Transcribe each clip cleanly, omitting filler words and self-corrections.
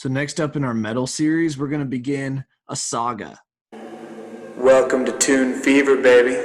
So next up in our metal series, we're going to begin a saga. Welcome to Tune Fever, baby.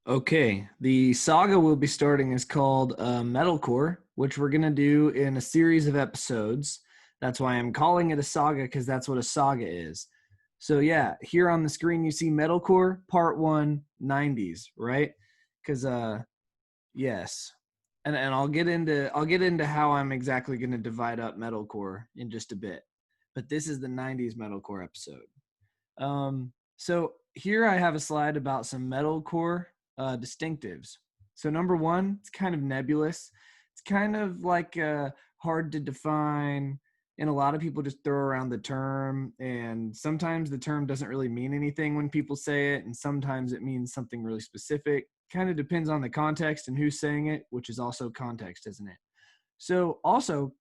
Okay, the saga we'll be starting is called Metalcore, which we're going to do in a series of episodes. That's why I'm calling it a saga, because that's what a saga is. So yeah, here on the screen you see Metalcore Part 1, 90s, right? Because yes. And I'll get into how I'm exactly going to divide up metalcore in just a bit. But this is the 90s metalcore episode. So here I have a slide about some metalcore distinctives. So number one, it's kind of nebulous. It's kind of like hard to define, and a lot of people just throw around the term, and sometimes the term doesn't really mean anything when people say it, and sometimes it means something really specific. Kind of depends on the context and who's saying it, which is also context, isn't it? So also,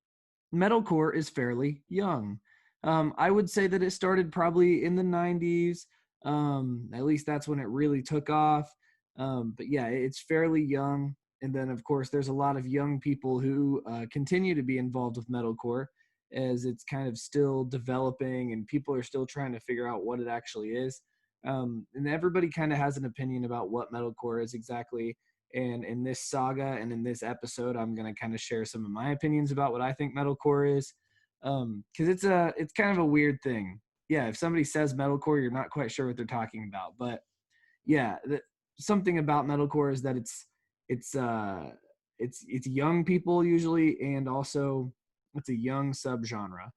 metalcore is fairly young. I would say that it started probably in the 90s. At least that's when it really took off. But yeah, it's fairly young. And then, of course, there's a lot of young people who continue to be involved with metalcore as it's kind of still developing and people are still trying to figure out what it actually is. And everybody kind of has an opinion about what metalcore is exactly. And in this saga and in this episode, I'm going to kind of share some of my opinions about what I think metalcore is. Because it's kind of a weird thing. Yeah, if somebody says metalcore, you're not quite sure what they're talking about. But yeah, something about metalcore is that it's young people usually, and also it's a young subgenre.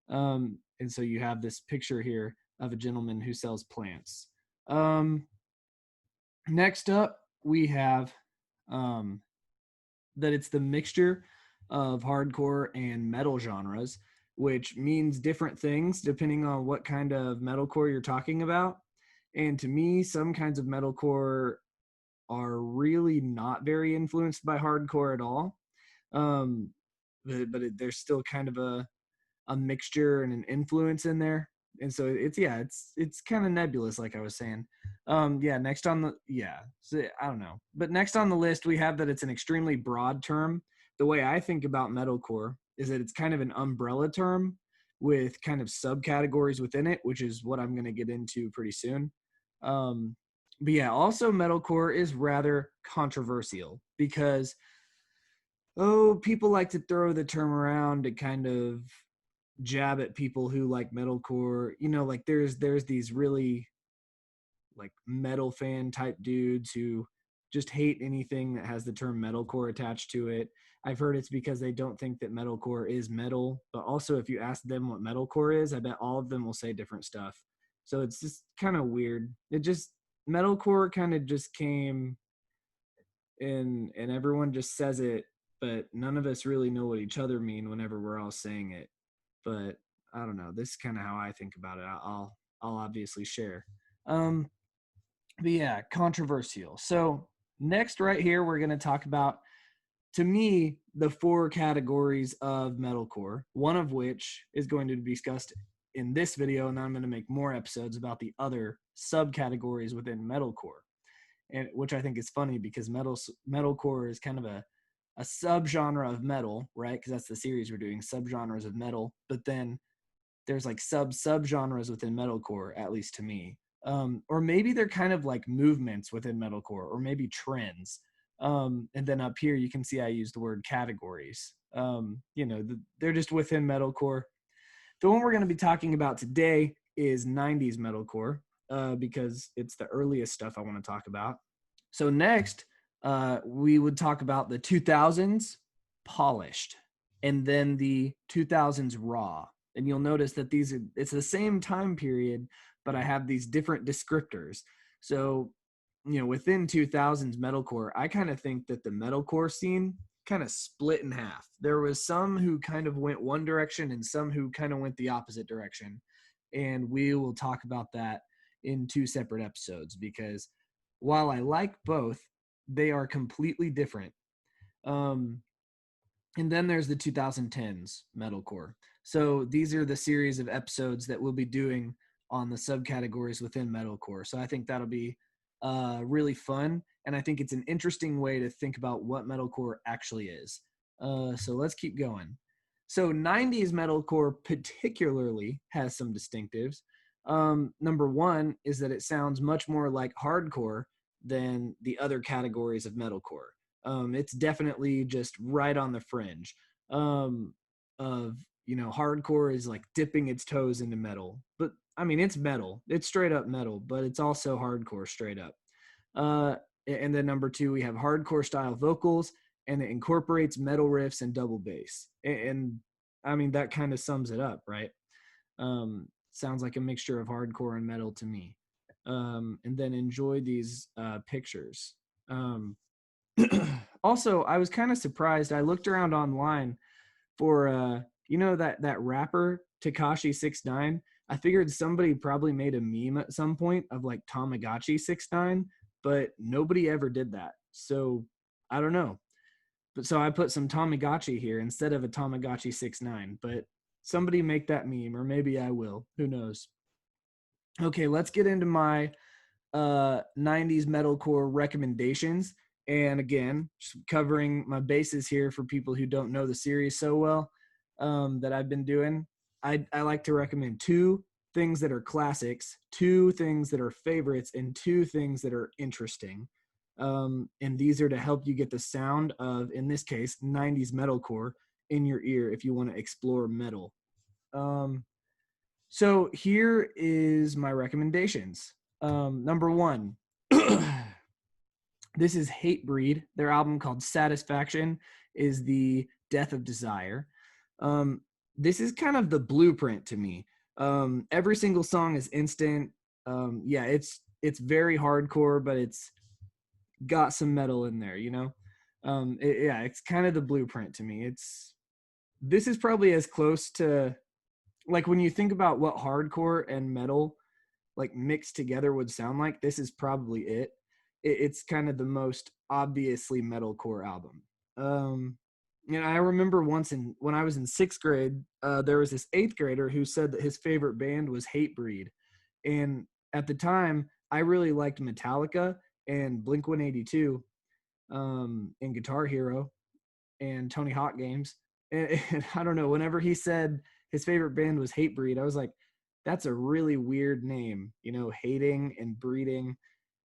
And so you have this picture here of a gentleman who sells plants. Next up, we have that it's the mixture of hardcore and metal genres, which means different things depending on what kind of metalcore you're talking about. And to me, some kinds of metalcore are really not very influenced by hardcore at all. Um, there's still kind of a mixture and an influence in there. And so it's kind of nebulous, like I was saying. Next on the so I don't know. But next on the list we have that it's an extremely broad term. The way I think about metalcore is that it's kind of an umbrella term with kind of subcategories within it, which is what I'm going to get into pretty soon. But yeah, also metalcore is rather controversial because people like to throw the term around to kind of jab at people who like metalcore. Like there's these really like metal fan type dudes who just hate anything that has the term metalcore attached to it. I've heard it's because they don't think that metalcore is metal, but also if you ask them what metalcore is, I bet all of them will say different stuff. So it's just kind of weird. Metalcore kind of just came in and everyone just says it, but none of us really know what each other mean whenever we're all saying it. But I don't know. This is kind of how I think about it. I'll obviously share. But yeah, controversial. So next, right here, we're going to talk about, to me, the four categories of metalcore. One of which is going to be discussed in this video, and then I'm going to make more episodes about the other subcategories within metalcore, and which I think is funny because metalcore is kind of a subgenre of metal, right? Because that's the series we're doing, subgenres of metal. But then there's like subgenres within metalcore, at least to me. Or maybe they're kind of like movements within metalcore, or maybe trends. And then up here you can see I use the word categories. They're just within metalcore. The one we're going to be talking about today is 90s metalcore, because it's the earliest stuff I want to talk about. So next, we would talk about the 2000s polished, and then the 2000s raw. And you'll notice that it's the same time period, but I have these different descriptors. So, within 2000s metalcore, I kind of think that the metalcore scene kind of split in half. There was some who kind of went one direction and some who kind of went the opposite direction. And we will talk about that in two separate episodes, because while I like both, they are completely different. And then there's the 2010s metalcore. So these are the series of episodes that we'll be doing on the subcategories within metalcore. So I think that'll be really fun. And I think it's an interesting way to think about what metalcore actually is. So let's keep going. So 90s metalcore particularly has some distinctives. Number one is that it sounds much more like hardcore than the other categories of metalcore. It's definitely just right on the fringe of, hardcore is like dipping its toes into metal. But I mean, it's metal. It's straight up metal, but it's also hardcore straight up. Uh, and then number two, we have hardcore style vocals, and it incorporates metal riffs and double bass. And I mean, that kind of sums it up, right? Sounds like a mixture of hardcore and metal to me. And then enjoy these pictures. Um, Also, I was kind of surprised. I looked around online for that rapper Tekashi 6ix9ine. I figured somebody probably made a meme at some point of like Tamagotchi 6ix9ine, but nobody ever did that. So I don't know. But so I put some Tamagotchi here instead of a Tamagotchi 6ix9ine. But somebody make that meme, or maybe I will. Who knows? Okay, let's get into my 90s metalcore recommendations. And again, just covering my bases here for people who don't know the series so well, that I've been doing. I like to recommend two things that are classics, two things that are favorites, and two things that are interesting. And these are to help you get the sound of, in this case, 90s metalcore in your ear if you want to explore metal. Um, so here is my recommendations. Number one, this is Hatebreed. Their album called Satisfaction is the Death of Desire. This is kind of the blueprint to me. Every single song is instant. Yeah, it's very hardcore, but it's got some metal in there, you know. Yeah, it's kind of the blueprint to me. This is probably as close to, like, when you think about what hardcore and metal like mixed together would sound like, this is probably it's kind of the most obviously metalcore album. I remember once when I was in 6th grade, there was this 8th grader who said that his favorite band was Hatebreed, and at the time I really liked Metallica and Blink 182, and Guitar Hero and Tony Hawk Games. And I don't know, whenever he said his favorite band was Hatebreed, I was like, that's a really weird name, hating and breeding.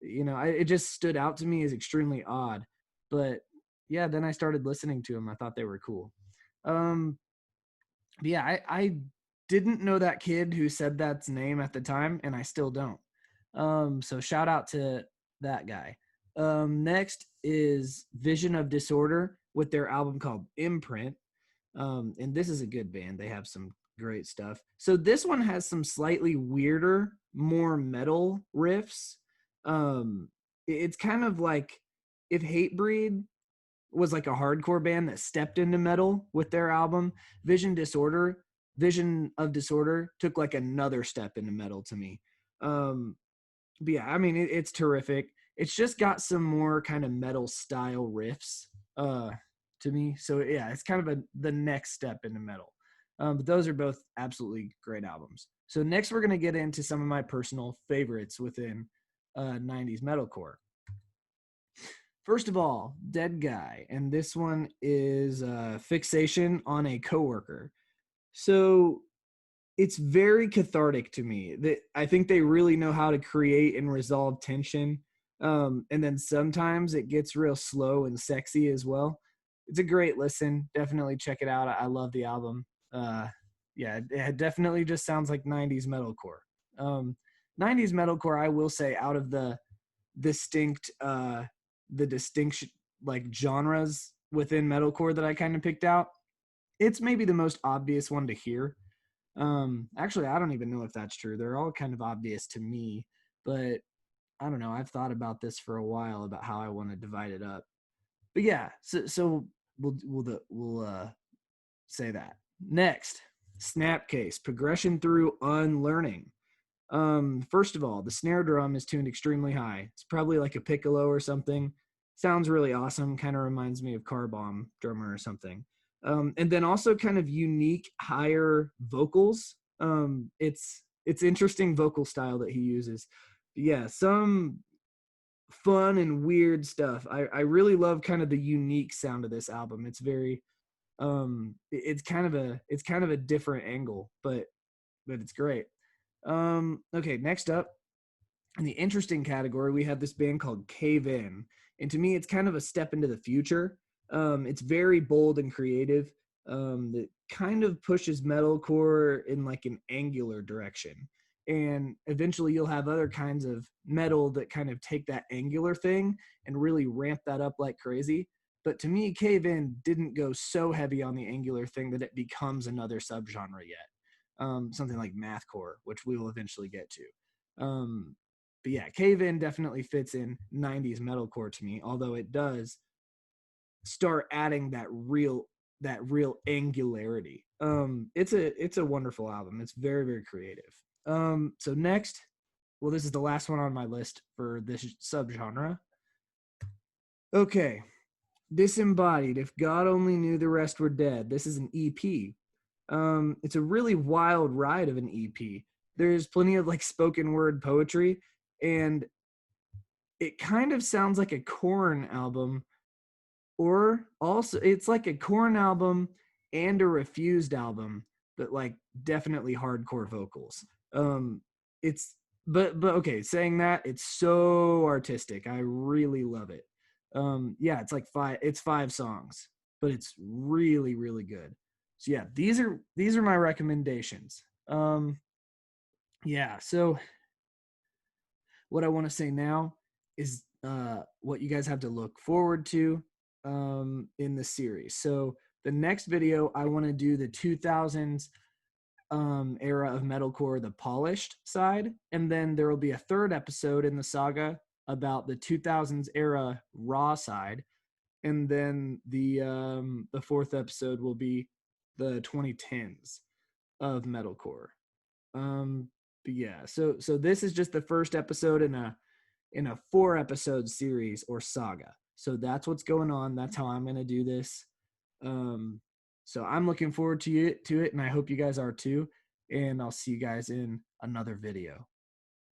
It just stood out to me as extremely odd. But yeah, then I started listening to them. I thought they were cool. Um, yeah, I didn't know that kid who said that's name at the time, and I still don't. So shout out to that guy. Next is Vision of Disorder with their album called Imprint. And this is a good band. They have some great stuff. So this one has some slightly weirder, more metal riffs. It's kind of like if Hatebreed was like a hardcore band that stepped into metal with their album, Vision of Disorder took like another step into metal to me. But yeah, I mean, it's terrific. It's just got some more kind of metal style riffs to me. So yeah, it's kind of the next step into metal. But those are both absolutely great albums. So next we're going to get into some of my personal favorites within 90s metalcore. First of all, Dead Guy, and this one is Fixation on a Coworker. So it's very cathartic to me. That I think they really know how to create and resolve tension. And then sometimes it gets real slow and sexy as well. It's a great listen. Definitely check it out. I love the album. Yeah, it definitely just sounds like 90s metalcore. 90s metalcore, I will say, out of distinct the distinction, like, genres within metalcore that I kind of picked out, it's maybe the most obvious one to hear. Actually, I don't even know if that's true. They're all kind of obvious to me, but I don't know. I've thought about this for a while about how I want to divide it up. But yeah, so we'll say that. Next, Snapcase, Progression Through Unlearning. First of all, the snare drum is tuned extremely high. It's probably like a piccolo or something. Sounds really awesome. Kind of reminds me of Car Bomb drummer or something. And then also kind of unique higher vocals. It's interesting vocal style that he uses. But yeah, some fun and weird stuff. I really love kind of the unique sound of this album. It's very It's kind of a different angle, but it's great. Okay, next up in the interesting category, we have this band called Cave In. And to me, it's kind of a step into the future. It's very bold and creative. That kind of pushes metalcore in like an angular direction. And eventually you'll have other kinds of metal that kind of take that angular thing and really ramp that up like crazy. But to me, Cave In didn't go so heavy on the angular thing that it becomes another subgenre yet. Something like mathcore, which we will eventually get to. But yeah, Cave In definitely fits in 90s metalcore to me, although it does start adding that real angularity. It's a wonderful album. It's very, very creative. So next, well, this is the last one on my list for this subgenre. Okay. Disembodied. If God only knew the rest were dead. This is an EP. It's a really wild ride of an EP. There's plenty of like spoken word poetry, and it kind of sounds like a Korn album, or also it's like a Korn album and a Refused album, but like definitely hardcore vocals. It's but okay, saying that, it's so artistic. I really love it. Yeah, it's five songs, but it's really, really good. So yeah, these are my recommendations. Yeah, so what I want to say now is what you guys have to look forward to in the series. So the next video, I want to do the 2000s era of metalcore, the polished side, and then there will be a third episode in the saga about the 2000s era raw side, and then the fourth episode will be the 2010s of metalcore. But yeah, so this is just the first episode in a 4 episode series or saga. So that's what's going on. That's how I'm gonna do this. Um, so I'm looking forward to it, and I hope you guys are too. And I'll see you guys in another video.